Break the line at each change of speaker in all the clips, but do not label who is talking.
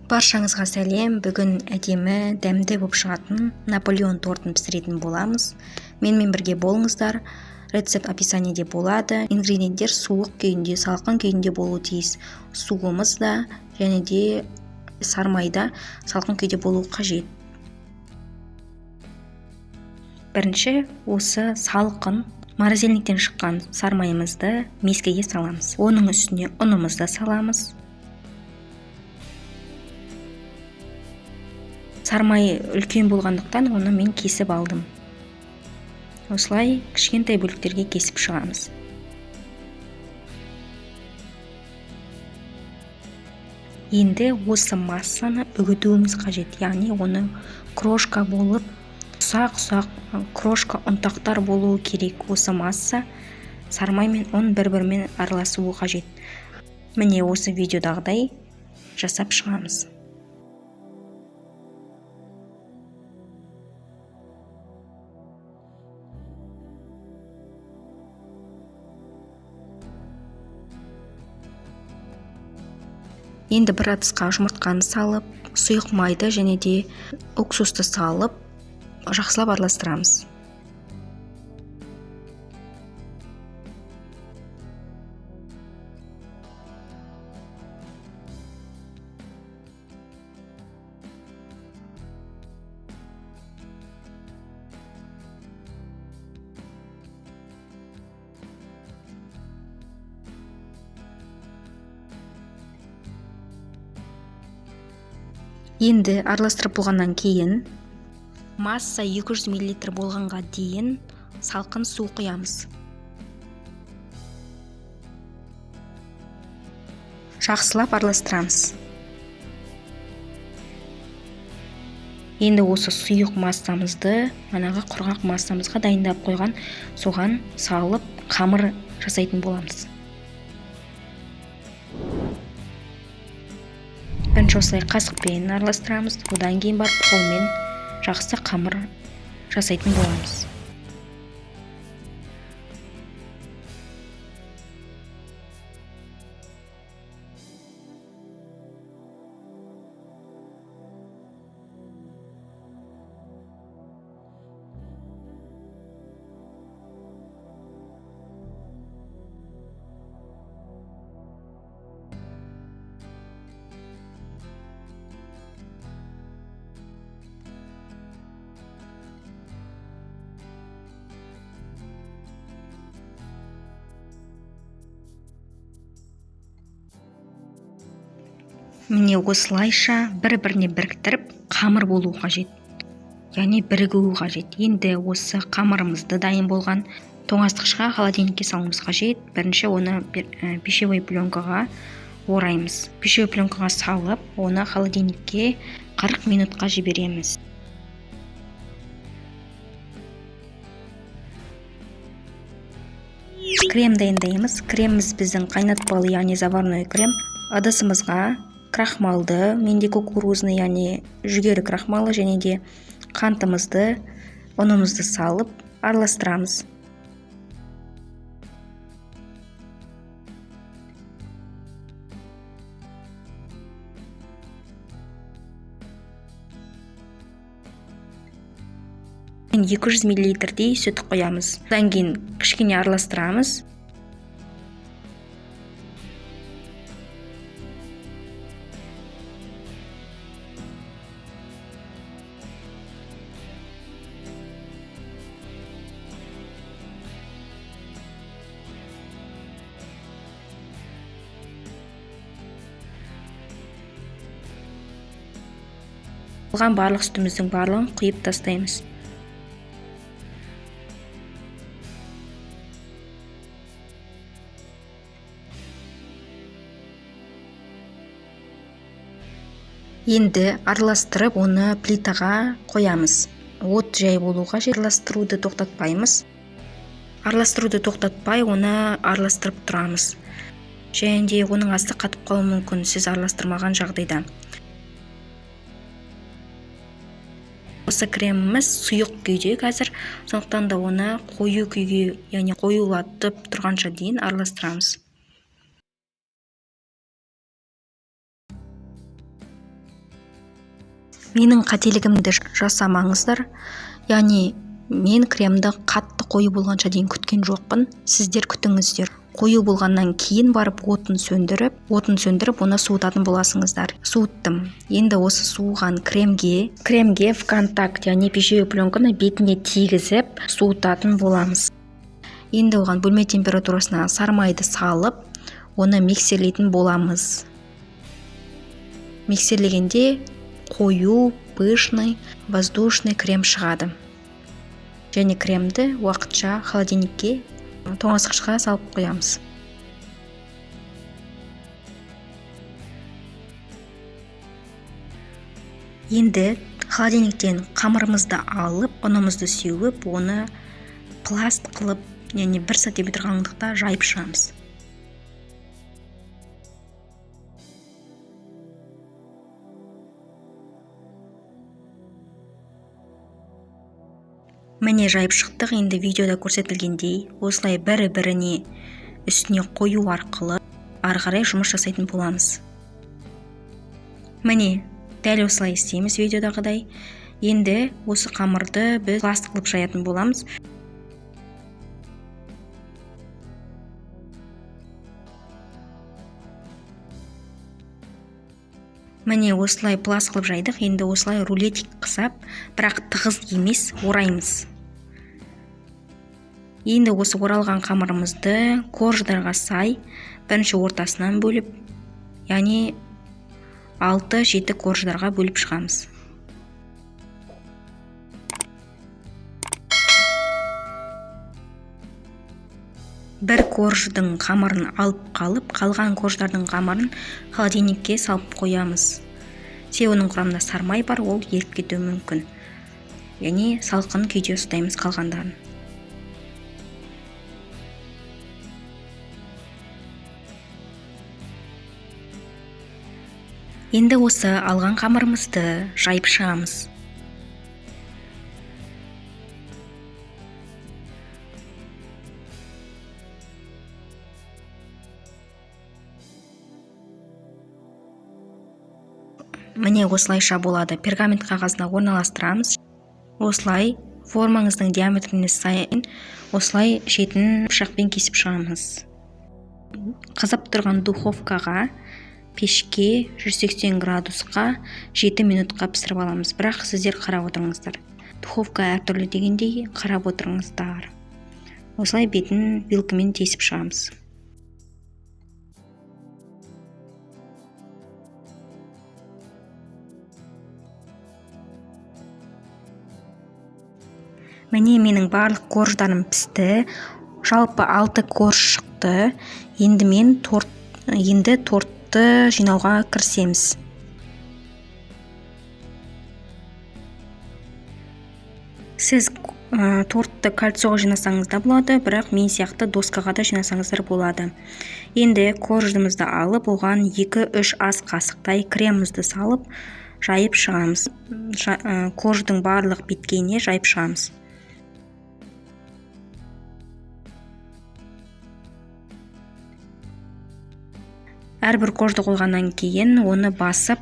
Баршаңызға сәлем. Бүгін әдемі, дәмді болып шығатын Наполеон тортын пісіретін боламыз. Менімен бірге болыңыздар. Рецепт описаниеде болады. Ингредиенттер суық күйінде, салқын күйінде болуы тиіс. Суымыз да және де сармайда салқын күйде болуы қажет. Бірінші осы салқын морозильниктен шыққан сармайымызды мискеге саламыз. Оның үстіне ұнымызды саламыз. Сармай үлкен болғандықтан оны мен кесіп алдым. Осылай кішкентай бөліктерге кесіп шығамыз. Енді осы массаны үгітуіміз қажет, яғни оны крошка болып, ұсақ-ұсақ крошка ұнтақтар болуы керек. Осы масса сармай мен ұн бір-бірімен араласуы қажет. Міне осы видеодағыдай жасап шығамыз. Енді бір ыдысқа жұмыртқаны салып, сұйық майды және де уксусты салып, жақсылап араластырамыз. Енді араластырып болғаннан кейін масса 200 мл болғанға дейін салқын су құямыз. Жақсылап араластырамыз. Енді осы сұйық массамызды манағы құрғақ массамызға дайындап қойған соған салып қамыр жасайтын боламыз. Бірінші осылай қасықпен араластырамыз, одан кейін барып қолмен жақсы қамыр жасайтын боламыз. Міне осылайша бір-біріне біріктіріп қамыр болу қажет. Яғни бірігуі қажет. Енді осы қамырымызды дайын болған тоңазытқышқа холодильникке салуымыз қажет. Бірінші оны пищевой пленкаға ораймыз. Пищевой пленкаға салып, оны холодильникке 40 минутқа жібереміз. Крем дайындаймыз. Креміміз біздің қайнатпалы, яғни заварной крем. Ыдысымызға крахмалды, менде кукурузный, яғни жүгері крахмалы және де қантымызды, ұнымызды салып араластырамыз. Мен 200 мл-дей сүт қоямыз. Одан кейін кішкене араластырамыз. Қалған барлық сүтіміздің барлығын құйып тастаймыз. Енді араластырып, оны плитаға қоямыз. От жай болуға қажет. Араластыруды тоқтатпаймыз. Араластыруды тоқтатпай, оны араластырып тұрамыз. Және де оның асты қатып қалуы мүмкін, сіз араластырмаған жағдайда. Осы креміміз сұйық күйде қазір, сондықтан да оны қою күйге, яғни қоюлатып тұрғанша дейін араластырамыз. Менің қателігімді жасамаңыздар. Яғни мен кремді қатты қою болғанша дейін күткен жоқпын. Сіздер күтіңіздер. Қою болғаннан кейін барып отын сөндіріп, оны суытатын боласыңыздар. Суыттым. Енді осы суыған кремге ВКонтакт, яғни пищевой пленканы бетіне тигізіп суытатын боламыз. Енді оған бөлме температурасына сармайды салып, оны миксерлейтін боламыз. Миксерлегенде қою, пышный, воздушный крем шығады. Және кремді уақытша холодильникке, тоңазытқышқа салып қоямыз. Енді холодильниктен қамырымызды алып, ұнымызды сеуіп, оны пласт қылып, яғни 1 сантиметр қалыңдықта жайып шығамыз. Міне жайып шықтық. Енді видеода көрсетілгендей, осылай бірі-біріне үстіне қою арқылы ары қарай жұмыс жасайтын боламыз. Міне дәл осылай істейміз видеодағыдай. Енді осы қамырды біз пласт қылып жаятын боламыз. Міне осылай пласт қылып жайдық. Енді осылай рулетик қысап, бірақ тығыз емес, ораймыз. Енді осы оралған қамырымызды корждарға сай бірінші ортасынан бөліп, яғни 6-7 корждарға бөліп шығамыз. Бір корждың қамырын алып қалып, қалған корждардың қамырын холодильникке салып қоямыз. Оның құрамында сармай бар, ол еріп кетуі мүмкін. Яғни салқын күйде ұстаймыз қалғандарын. Енді осы алған қамырымызды жайып шығамыз. Міне осылайша болады. Пергамент қағазына орналастырамыз. Осылай формаңыздың диаметріне сайын осылай шетін пышақпен кесіп шығамыз. Қызып тұрған духовкаға, пешке 180 градусқа 7 минутқа пісіріп аламыз. Бірақ сіздер қарап отырыңыздар. Духовка әртүрлі дегендей қарап отырыңыздар. Осылай бетін вилкамен тесіп шығамыз. Міне менің барлық корждарым пісті. Жалпы 6 корж шықты. Енді тортты жинауға кірісеміз. Сіз тортты кольцоға жинасаңыз да болады, бірақ мен сияқты доскаға да жинасаңыздар болады. Енді коржымызды алып, оған 2-3 ас қасықтай кремімізді салып, жайып шығамыз. Корждың барлық беткейіне жайып шығамыз. Әрбір коржды қойғаннан кейін оны басып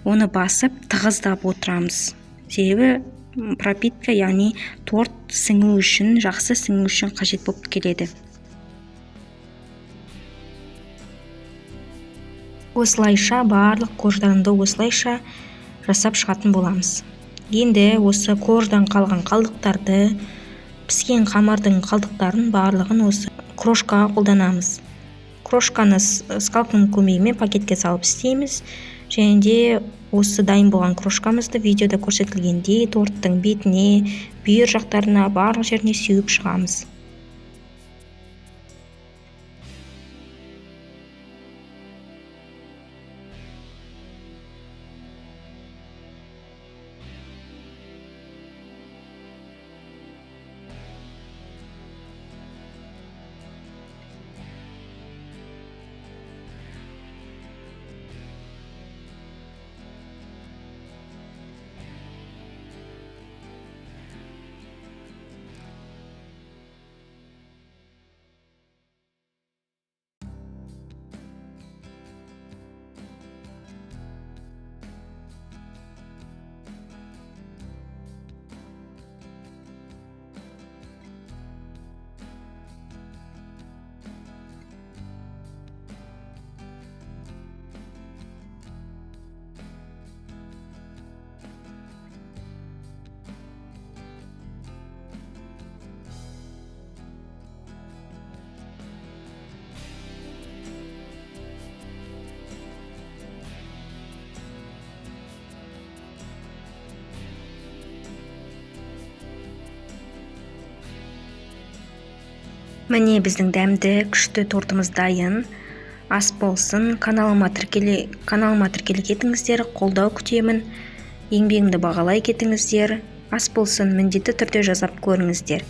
тығыздап отырамыз. Себебі пропитка, яғни торт жақсы сіңу үшін қажет болып келеді. Осылайша барлық корждарымды осылайша жасап шығатын боламыз. Енді осы корждан қалған қалдықтарды, піскен қамырдың қалдықтарын барлығын осы крошкаға қолданамыз. Крошканы скалканың көмегімен пакетке салып істейміз. Және де осы дайын болған крошкамызды видеода көрсетілгендей торттың бетіне, бүйір жақтарына, барлық жеріне сеуіп шығамыз. Міне біздің дәмді күшті тортымыз дайын. Ас болсын. Каналыма тіркеле кетіңіздер, қолдау күтемін. Еңбегімді бағалай кетіңіздер. Ас болсын, міндетті түрде жасап көріңіздер.